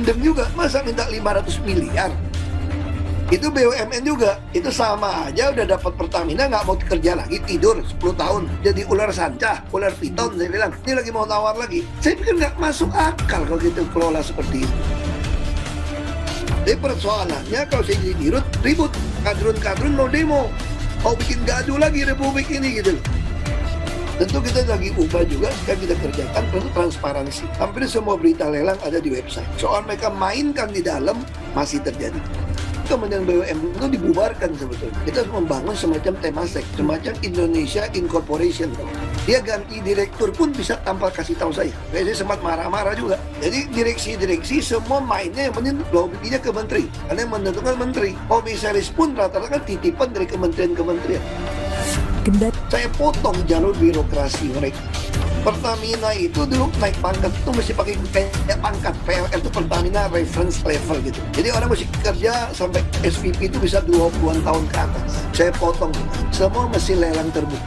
gendeng juga, masa minta 500 miliar? Itu BUMN juga, itu sama aja udah dapat Pertamina nggak mau kerja lagi, tidur 10 tahun jadi ular sanca, ular piton. Saya bilang ini lagi mau tawar lagi. Saya pikir nggak masuk akal kalau gitu kelola seperti itu. Jadi persoalannya kalau saya jadi dirut, ribut, kadrun mau demo, mau bikin gaduh lagi republik ini gitu. Tentu kita lagi ubah juga, sekarang kita kerjakan tentu transparansi. Hampir semua berita lelang ada di website. Soal mereka mainkan di dalam masih terjadi. Kemudian BUMN itu dibubarkan sebetulnya. Kita harus membangun semacam Temasek, semacam Indonesia Incorporation. Dia ganti direktur pun bisa tanpa kasih tahu saya. Saya sempat marah-marah juga. Jadi direksi semua mainnya yang penting lobbynya ke menteri. Karena yang menentukan menteri. Komisaris pun rata-rata kan titipan dari kementerian-kementerian. Saya potong jalur birokrasi mereka. Pertamina itu dulu naik pangkat itu mesti pakai kayak pangkat PLN itu Pertamina reference level gitu. Jadi orang mesti kerja sampai SVP itu bisa 20-an tahun ke atas. Saya potong semua mesti lelang terbuka.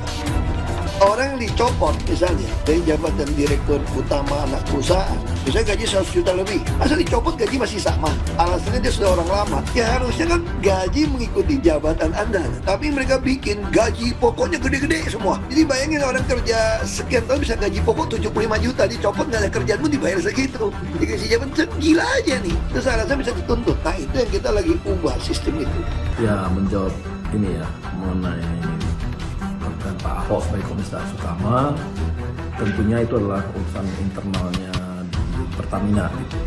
Orang yang dicopot misalnya dari jabatan direktur utama anak perusahaan, misalnya gaji 100 juta lebih, masa dicopot gaji masih sama? Alasannya dia sudah orang lama. Ya harusnya kan gaji mengikuti jabatan Anda. Tapi mereka bikin gaji pokoknya gede-gede semua. Jadi bayangin orang kerja sekian tahun bisa gaji pokok 75 juta, dicopot nggak ada kerjaan pun dibayar segitu. Dikasih jabatan gila aja nih. Terus alasan bisa dituntut. Nah itu yang kita lagi ubah sistem itu. Ya menjawab ini ya mengenai Pak Ahok sebagai komisaris utama, tentunya itu adalah urusan internalnya di Pertamina. Gitu.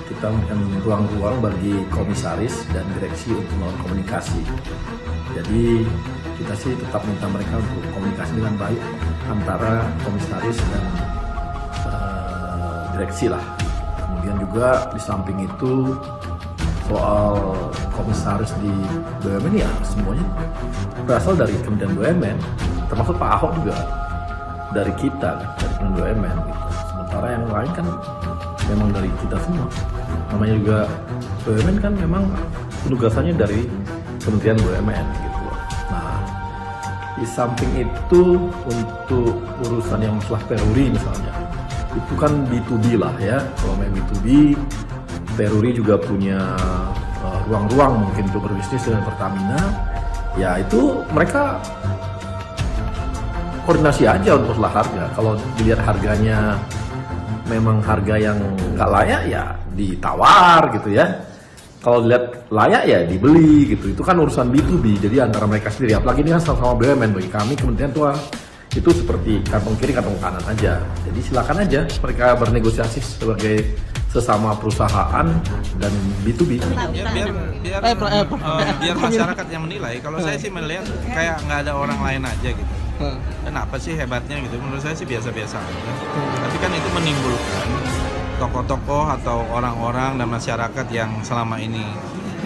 Kita memberikan ruang-ruang bagi komisaris dan direksi untuk melakukan komunikasi. Jadi kita sih tetap minta mereka untuk komunikasi dengan baik antara komisaris dan direksi lah. Kemudian juga di samping itu soal komisaris di BUMN ya semuanya berasal dari Kementerian BUMN, termasuk Pak Ahok juga dari kita kan, dari Kementerian BUMN gitu. Sementara yang lain kan memang dari kita semua. Namanya juga BUMN kan memang penugasannya dari Kementerian BUMN gitu. Nah, di samping itu untuk urusan yang masalah peruri misalnya, itu kan B2B lah ya. Kalau main B2B, Peruri juga punya ruang-ruang mungkin untuk berbisnis dengan Pertamina. Ya itu mereka koordinasi aja untuk masalah harga. Kalau dilihat harganya memang harga yang nggak layak ya ditawar gitu ya. Kalau dilihat layak ya dibeli gitu. Itu kan urusan B2B. Jadi antara mereka sendiri. Apalagi ini kan sama-sama BUMN, bagi kami Kementerian Tua itu seperti kantong kiri kantong kanan aja. Jadi silakan aja mereka bernegosiasi sebagai sesama perusahaan dan B2B. Biar masyarakat yang menilai. Kalau saya sih melihat kayak nggak ada orang lain aja gitu. Kenapa sih hebatnya gitu? Menurut saya sih biasa-biasa aja. Tapi kan itu menimbulkan tokoh-tokoh atau orang-orang dan masyarakat yang selama ini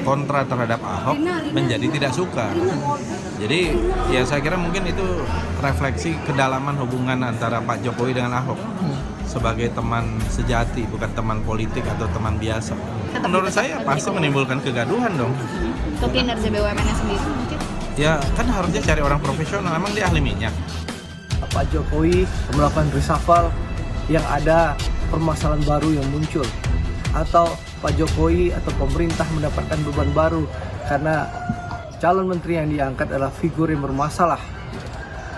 kontra terhadap Ahok menjadi tidak suka. Jadi ya saya kira mungkin itu refleksi kedalaman hubungan antara Pak Jokowi dengan Ahok sebagai teman sejati, bukan teman politik atau teman biasa. Menurut saya pasti menimbulkan kegaduhan dong. Untuk kinerja BUMN-nya sendiri mungkin? Ya kan harusnya cari orang profesional, emang dia ahli minyak. Pak Jokowi melakukan reshuffle yang ada permasalahan baru yang muncul, atau Pak Jokowi atau pemerintah mendapatkan beban baru karena calon menteri yang diangkat adalah figur yang bermasalah,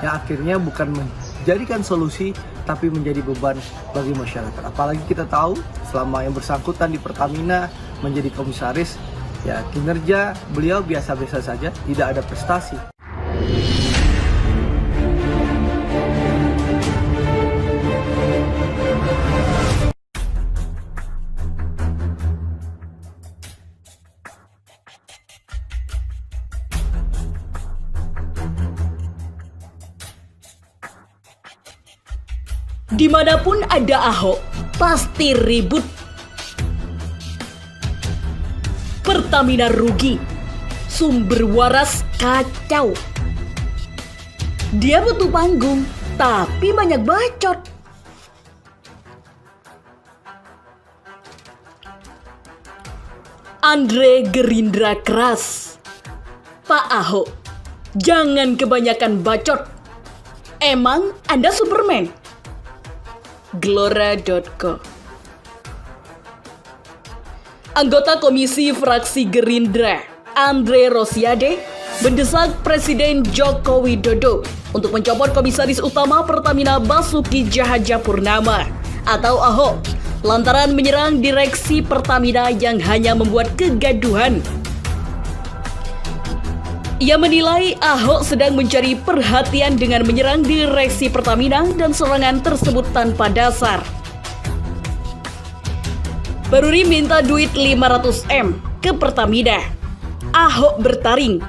yang akhirnya bukan menjadikan solusi tapi menjadi beban bagi masyarakat. Apalagi kita tahu selama yang bersangkutan di Pertamina menjadi komisaris, ya kinerja beliau biasa-biasa saja, tidak ada prestasi. Dimanapun ada Ahok, pasti ribut. Pertamina rugi, sumber waras kacau. Dia butuh panggung, tapi banyak bacot. Andre Gerindra keras. Pak Ahok, jangan kebanyakan bacot. Emang Anda Superman? Glora.co. Anggota Komisi Fraksi Gerindra, Andre Rosiade, mendesak Presiden Joko Widodo untuk mencopot Komisaris Utama Pertamina Basuki Cahayapurnama atau Ahok lantaran menyerang direksi Pertamina yang hanya membuat kegaduhan. Ia menilai Ahok sedang mencari perhatian dengan menyerang direksi Pertamina dan serangan tersebut tanpa dasar. Baruri minta duit 500M ke Pertamina. Ahok bertaring.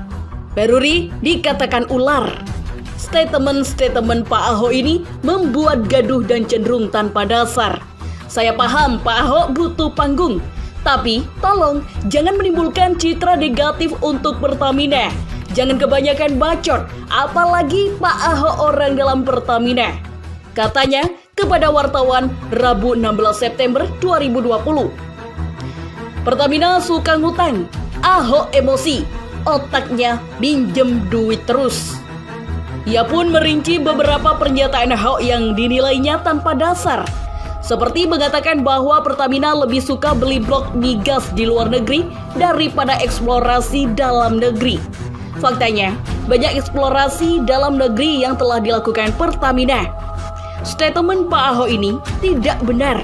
Baruri dikatakan ular. Statement Pak Ahok ini membuat gaduh dan cenderung tanpa dasar. Saya paham Pak Ahok butuh panggung, tapi tolong jangan menimbulkan citra negatif untuk Pertamina. Jangan kebanyakan bacot, apalagi Pak Ahok orang dalam Pertamina. Katanya kepada wartawan Rabu 16 September 2020. Pertamina suka ngutang, Ahok emosi, otaknya minjem duit terus. Ia pun merinci beberapa pernyataan Ahok yang dinilainya tanpa dasar. Seperti mengatakan bahwa Pertamina lebih suka beli blok migas di luar negeri daripada eksplorasi dalam negeri. Faktanya, banyak eksplorasi dalam negeri yang telah dilakukan Pertamina. Statement Pak Ahok ini tidak benar.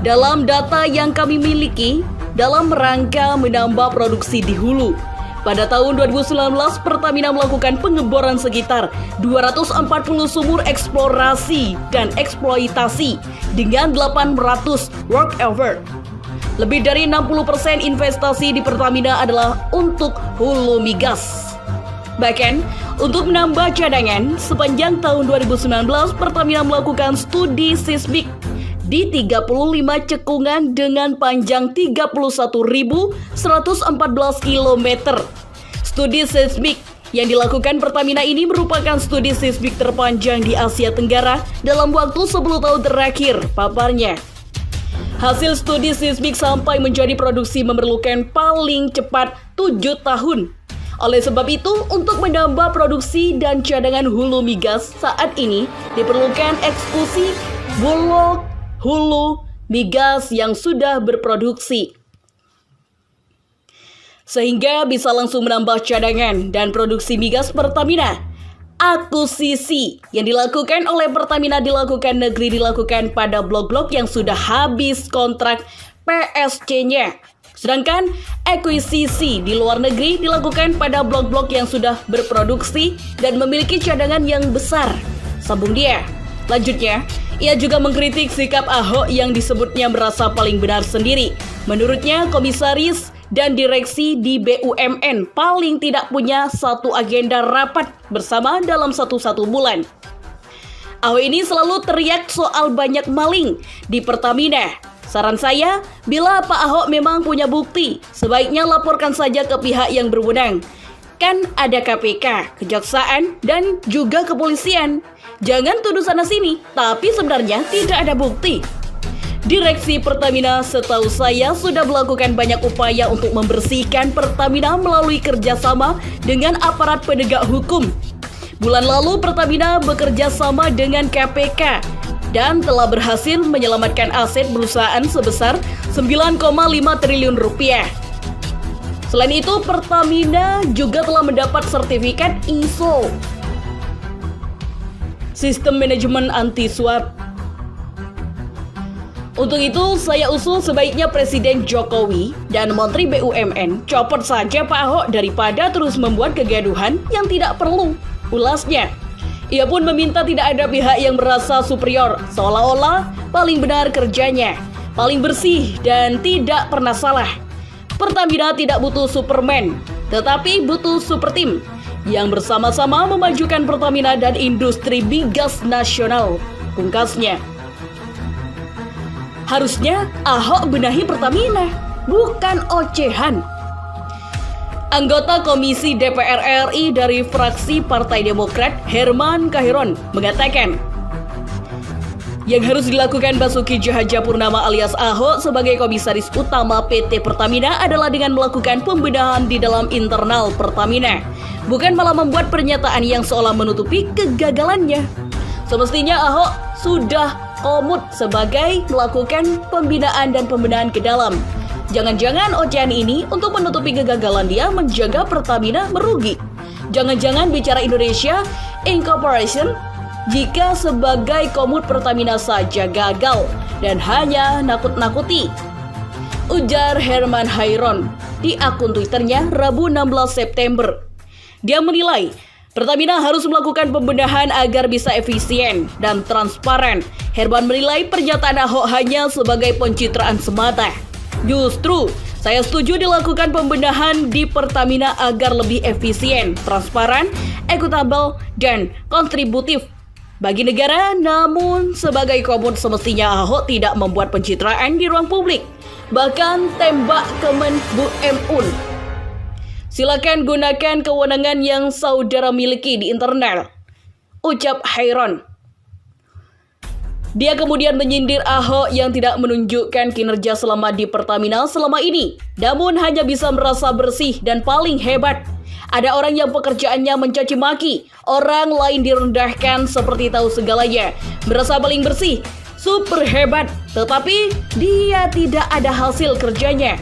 Dalam data yang kami miliki, dalam rangka menambah produksi di hulu, pada tahun 2019 Pertamina melakukan pengeboran sekitar 240 sumur eksplorasi dan eksploitasi dengan 800 workover. Lebih dari 60% investasi di Pertamina adalah untuk hulu migas. Bahkan, untuk menambah cadangan, sepanjang tahun 2019, Pertamina melakukan studi seismik di 35 cekungan dengan panjang 31.114 km. Studi seismik yang dilakukan Pertamina ini merupakan studi seismik terpanjang di Asia Tenggara dalam waktu 10 tahun terakhir, paparnya. Hasil studi seismik sampai menjadi produksi memerlukan paling cepat 7 tahun. Oleh sebab itu, untuk menambah produksi dan cadangan hulu migas saat ini diperlukan eksekusi bulog hulu migas yang sudah berproduksi, sehingga bisa langsung menambah cadangan dan produksi migas Pertamina. Akuisisi yang dilakukan oleh Pertamina dilakukan pada blok-blok yang sudah habis kontrak PSC-nya. Sedangkan akuisisi di luar negeri dilakukan pada blok-blok yang sudah berproduksi dan memiliki cadangan yang besar, sambung dia. Lanjutnya, ia juga mengkritik sikap Ahok yang disebutnya merasa paling benar sendiri. Menurutnya, komisaris dan direksi di BUMN paling tidak punya satu agenda rapat bersama dalam satu bulan. Ahok ini selalu teriak soal banyak maling di Pertamina. Saran saya, bila Pak Ahok memang punya bukti, sebaiknya laporkan saja ke pihak yang berwenang. Kan ada KPK, Kejaksaan, dan juga kepolisian. Jangan tuduh sana-sini, tapi sebenarnya tidak ada bukti. Direksi Pertamina setahu saya sudah melakukan banyak upaya untuk membersihkan Pertamina melalui kerjasama dengan aparat penegak hukum. Bulan lalu Pertamina bekerja sama dengan KPK dan telah berhasil menyelamatkan aset perusahaan sebesar 9,5 triliun rupiah. Selain itu, Pertamina juga telah mendapat sertifikat ISO, Sistem Manajemen Anti Suap. Untuk itu, saya usul sebaiknya Presiden Jokowi dan Menteri BUMN copot saja Pak Ahok daripada terus membuat kegaduhan yang tidak perlu. Ulasnya, ia pun meminta tidak ada pihak yang merasa superior, seolah-olah paling benar kerjanya, paling bersih dan tidak pernah salah. Pertamina tidak butuh Superman, tetapi butuh super team yang bersama-sama memajukan Pertamina dan industri migas nasional, pungkasnya. Harusnya Ahok benahi Pertamina, bukan ocehan. Anggota Komisi DPR RI dari fraksi Partai Demokrat, Herman Khairun, mengatakan yang harus dilakukan Basuki Cahayapurnama alias Ahok sebagai komisaris utama PT Pertamina adalah dengan melakukan pembenahan di dalam internal Pertamina, bukan malah membuat pernyataan yang seolah menutupi kegagalannya. Semestinya Ahok sudah komit sebagai melakukan pembinaan dan pembenahan ke dalam. Jangan-jangan ocehan ini untuk menutupi kegagalan dia menjaga Pertamina merugi. Jangan-jangan bicara Indonesia Incorporation jika sebagai komut Pertamina saja gagal dan hanya nakut-nakuti. Ujar Herman Hairon di akun Twitternya Rabu 16 September. Dia menilai Pertamina harus melakukan pembenahan agar bisa efisien dan transparan. Herman menilai pernyataan Ahok hanya sebagai pencitraan semata. Justru, saya setuju dilakukan pembenahan di Pertamina agar lebih efisien, transparan, akuntabel, dan kontributif bagi negara. Namun, sebagai komut semestinya Ahok tidak membuat pencitraan di ruang publik, bahkan tembak Kemen BUMN. Silakan gunakan kewenangan yang saudara miliki di internal, ucap Hairon. Dia kemudian menyindir Ahok yang tidak menunjukkan kinerja selama di Pertamina selama ini, namun hanya bisa merasa bersih dan paling hebat. Ada orang yang pekerjaannya mencaci maki, orang lain direndahkan seperti tahu segalanya, merasa paling bersih, super hebat, tetapi dia tidak ada hasil kerjanya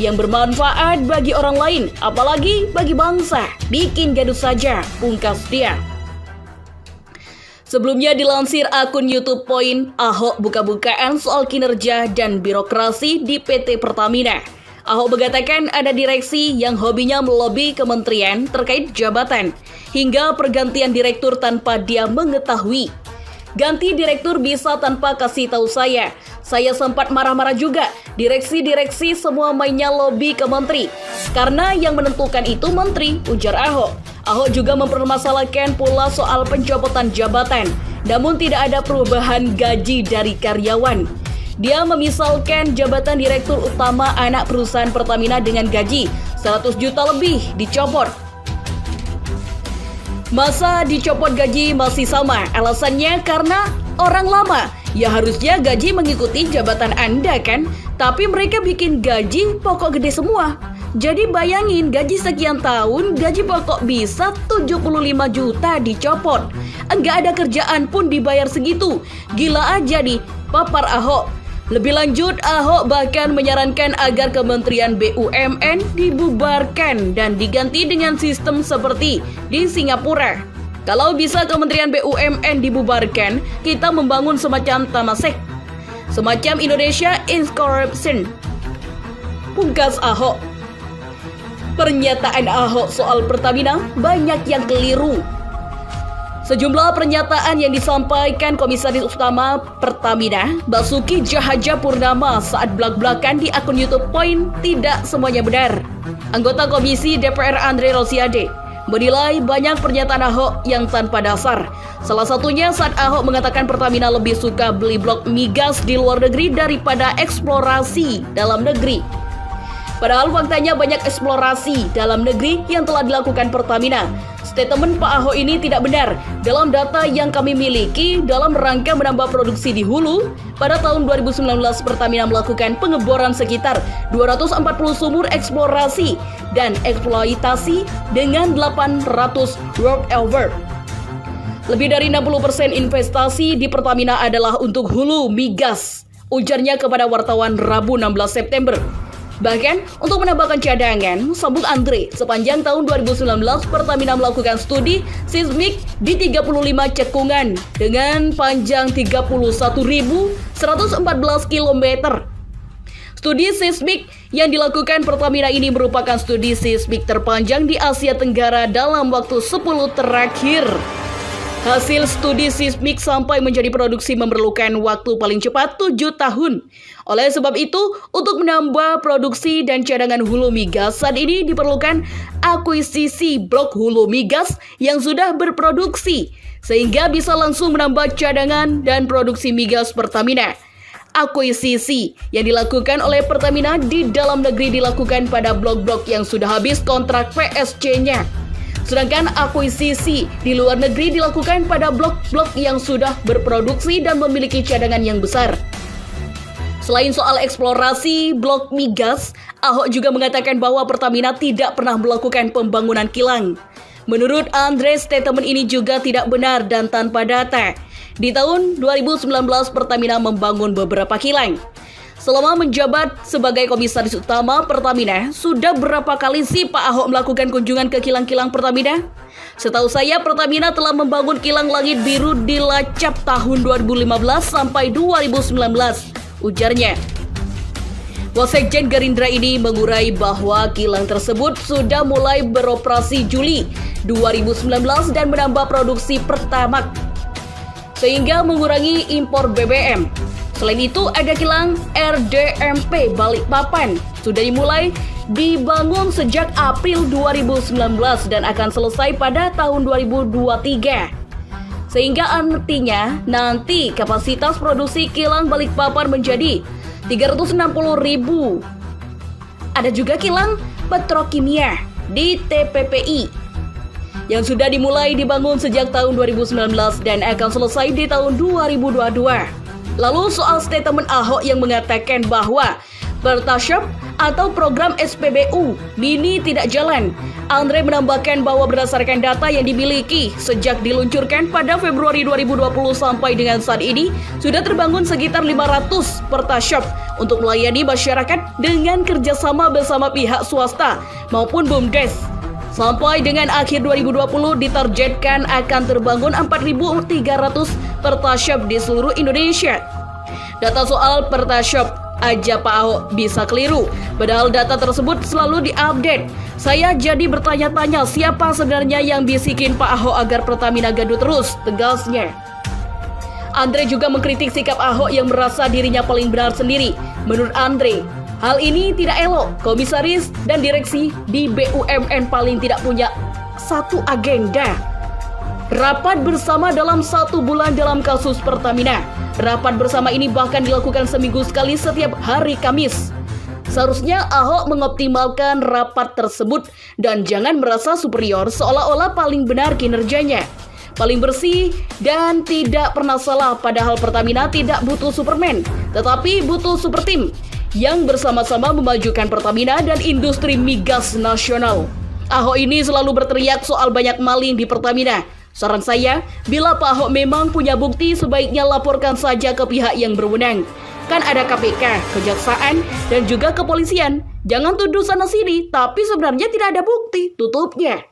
yang bermanfaat bagi orang lain, apalagi bagi bangsa. Bikin gaduh saja, pungkas dia. Sebelumnya dilansir akun YouTube Point, Ahok buka-bukaan soal kinerja dan birokrasi di PT Pertamina. Ahok mengatakan ada direksi yang hobinya melobi kementerian terkait jabatan, hingga pergantian direktur tanpa dia mengetahui. Ganti direktur bisa tanpa kasih tahu saya. Saya sempat marah-marah juga. Direksi-direksi semua mainnya lobi ke menteri. Karena yang menentukan itu menteri, ujar Ahok. Ahok juga mempermasalahkan pula soal pencopotan jabatan, namun tidak ada perubahan gaji dari karyawan. Dia memisalkan jabatan direktur utama anak perusahaan Pertamina dengan gaji 100 juta lebih dicopot. Masa dicopot gaji masih sama? Alasannya karena orang lama. Ya harusnya gaji mengikuti jabatan Anda kan? Tapi mereka bikin gaji pokok gede semua. Jadi bayangin gaji sekian tahun, gaji pokok bisa 75 juta dicopot. Enggak ada kerjaan pun dibayar segitu. Gila aja nih, papar Ahok. Lebih lanjut, Ahok bahkan menyarankan agar Kementerian BUMN dibubarkan dan diganti dengan sistem seperti di Singapura. Kalau bisa Kementerian BUMN dibubarkan, kita membangun semacam Temasek, semacam Indonesia Incorporation. Pungkas Ahok. Pernyataan Ahok soal Pertamina banyak yang keliru. Sejumlah pernyataan yang disampaikan Komisaris Utama Pertamina, Basuki Cahayapurnama saat belak-belakan di akun YouTube Point tidak semuanya benar. Anggota Komisi DPR Andre Rosiade menilai banyak pernyataan Ahok yang tanpa dasar. Salah satunya saat Ahok mengatakan Pertamina lebih suka beli blok migas di luar negeri daripada eksplorasi dalam negeri. Padahal faktanya banyak eksplorasi dalam negeri yang telah dilakukan Pertamina. Statement Pak Ahok ini tidak benar. Dalam data yang kami miliki, dalam rangka menambah produksi di hulu, pada tahun 2019 Pertamina melakukan pengeboran sekitar 240 sumur eksplorasi dan eksploitasi dengan 800 workover. Lebih dari 60% investasi di Pertamina adalah untuk hulu migas, ujarnya kepada wartawan Rabu 16 September. Bahkan, untuk menambahkan cadangan, sambung Andre, sepanjang tahun 2019, Pertamina melakukan studi seismik di 35 cekungan dengan panjang 31.114 km. Studi seismik yang dilakukan Pertamina ini merupakan studi seismik terpanjang di Asia Tenggara dalam waktu 10 terakhir. Hasil studi seismik sampai menjadi produksi memerlukan waktu paling cepat 7 tahun. Oleh sebab itu, untuk menambah produksi dan cadangan hulu migas saat ini diperlukan akuisisi blok hulu migas yang sudah berproduksi, sehingga bisa langsung menambah cadangan dan produksi migas Pertamina. Akuisisi yang dilakukan oleh Pertamina di dalam negeri dilakukan pada blok-blok yang sudah habis kontrak PSC-nya. Sedangkan akuisisi di luar negeri dilakukan pada blok-blok yang sudah berproduksi dan memiliki cadangan yang besar. Selain soal eksplorasi blok migas, Ahok juga mengatakan bahwa Pertamina tidak pernah melakukan pembangunan kilang. Menurut Andre, statement ini juga tidak benar dan tanpa data. Di tahun 2019, Pertamina membangun beberapa kilang. Selama menjabat sebagai komisaris utama Pertamina, sudah berapa kali sih Pak Ahok melakukan kunjungan ke kilang-kilang Pertamina? Setahu saya Pertamina telah membangun kilang langit biru di Lacap tahun 2015 sampai 2019, ujarnya. Wasekjen Gerindra ini mengurai bahwa kilang tersebut sudah mulai beroperasi Juli 2019 dan menambah produksi Pertamax, sehingga mengurangi impor BBM. Selain itu, ada kilang RDMP Balikpapan sudah dimulai dibangun sejak April 2019 dan akan selesai pada tahun 2023. Sehingga artinya nanti kapasitas produksi kilang Balikpapan menjadi 360.000. Ada juga kilang petrokimia di TPPI yang sudah dimulai dibangun sejak tahun 2019 dan akan selesai di tahun 2022. Lalu soal statement Ahok yang mengatakan bahwa Pertashop atau program SPBU Mini tidak jalan, Andre menambahkan bahwa berdasarkan data yang dimiliki sejak diluncurkan pada Februari 2020 sampai dengan saat ini sudah terbangun sekitar 500 Pertashop untuk melayani masyarakat dengan kerjasama bersama pihak swasta maupun BUMDes. Sampai dengan akhir 2020 ditargetkan akan terbangun 4.300 Pertashop di seluruh Indonesia. Data soal Pertashop aja Pak Ahok bisa keliru, padahal data tersebut selalu diupdate. Saya jadi bertanya-tanya siapa sebenarnya yang bisikin Pak Ahok agar Pertamina gaduh terus, tegasnya. Andre juga mengkritik sikap Ahok yang merasa dirinya paling benar sendiri. Menurut Andre, hal ini tidak elok. Komisaris dan direksi di BUMN paling tidak punya satu agenda. Rapat bersama dalam 1 bulan dalam kasus Pertamina. Rapat bersama ini bahkan dilakukan seminggu sekali setiap hari Kamis. Seharusnya Ahok mengoptimalkan rapat tersebut dan jangan merasa superior seolah-olah paling benar kinerjanya, paling bersih dan tidak pernah salah. Padahal Pertamina tidak butuh Superman, tetapi butuh super team yang bersama-sama memajukan Pertamina dan industri migas nasional. Ahok ini selalu berteriak soal banyak maling di Pertamina. Saran saya, bila Pak Ahok memang punya bukti, sebaiknya laporkan saja ke pihak yang berwenang. Kan ada KPK, Kejaksaan, dan juga kepolisian. Jangan tuduh sana-sini, tapi sebenarnya tidak ada bukti, tutupnya.